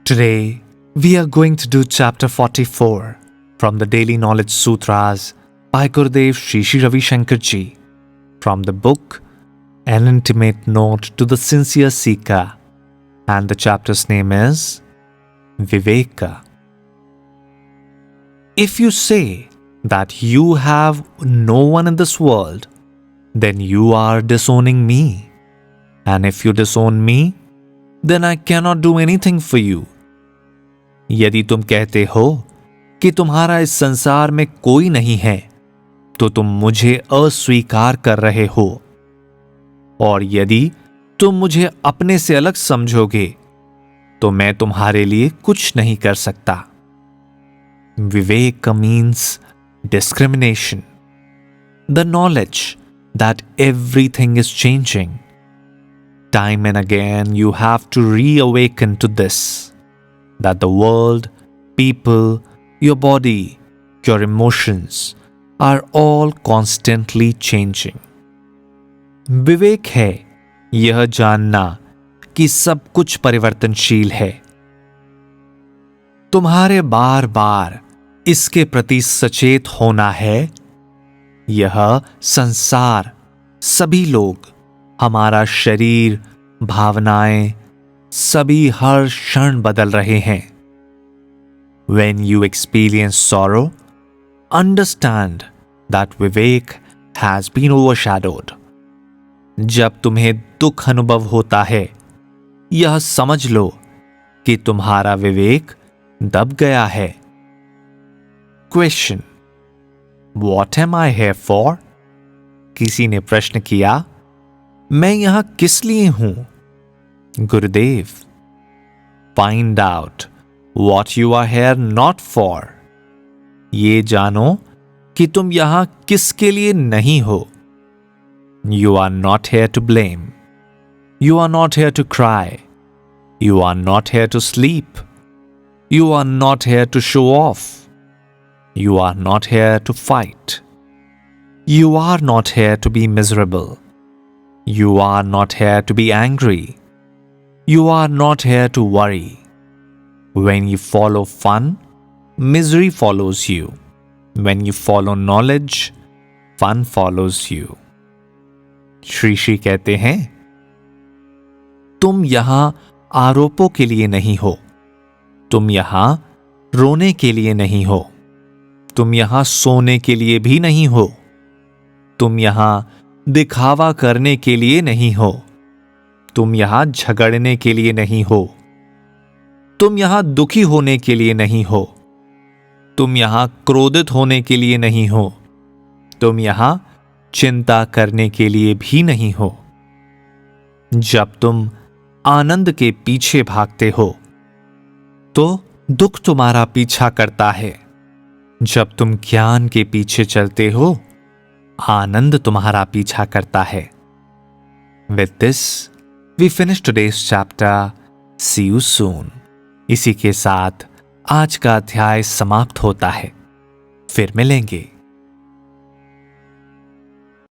Today, we are going to do chapter 44 from the Daily Knowledge Sutras by Gurudev Shri Shri Ravi Shankar Ji from the book An Intimate Note to the Sincere Seeker, and the chapter's name is Viveka. If you say that you have no one in this world, then you are disowning me. And if you disown me, then I cannot do anything for you. यदि तुम कहते हो कि तुम्हारा इस संसार में कोई नहीं है, तो तुम मुझे अस्वीकार कर रहे हो। और यदि तुम मुझे अपने से अलग समझोगे, तो मैं तुम्हारे लिए कुछ नहीं कर सकता। विवेक means discrimination, the knowledge that everything is changing. Time and again you have to reawaken to this, that the world, people, your body, your emotions are all constantly changing. विवेक है यह जानना कि सब कुछ परिवर्तनशील है। तुम्हारे बार बार इसके प्रति सचेत होना है। यह संसार, सभी लोग, हमारा शरीर, भावनाएं, सभी हर क्षण बदल रहे हैं। When you experience sorrow, understand that Vivek has been overshadowed. जब तुम्हें दुख अनुभव होता है, यह समझ लो कि तुम्हारा विवेक दब गया है। Question: What am I here for? किसी ने प्रश्न किया, मैं यहां किस लिए हूं? Gurudev: Find out what you are here not for. ये जानो कि तुम यहां किसके लिए नहीं हो। You are not here to blame. You are not here to cry. You are not here to sleep. You are not here to show off. You are not here to fight. You are not here to be miserable. You are not here to be angry. You are not here to worry. When you follow fun, misery follows you. When you follow knowledge, fun follows you. Shri Shri कहते हैं, तुम यहां आरोपों के लिए नहीं हो। तुम यहां रोने के लिए नहीं हो। तुम यहां सोने के लिए भी नहीं हो। तुम यहां दिखावा करने के लिए नहीं हो। तुम यहां झगड़ने के लिए नहीं हो। तुम यहां दुखी होने के लिए नहीं हो। तुम यहां क्रोधित होने के लिए नहीं हो। तुम यहां चिंता करने के लिए भी नहीं हो। जब तुम आनंद के पीछे भागते हो, तो दुख तुम्हारा पीछा करता है। जब तुम ज्ञान के पीछे चलते हो, आनंद तुम्हारा पीछा करता है। With this, we finish today's chapter. See you soon. इसी के साथ आज का अध्याय समाप्त होता है। फिर मिलेंगे।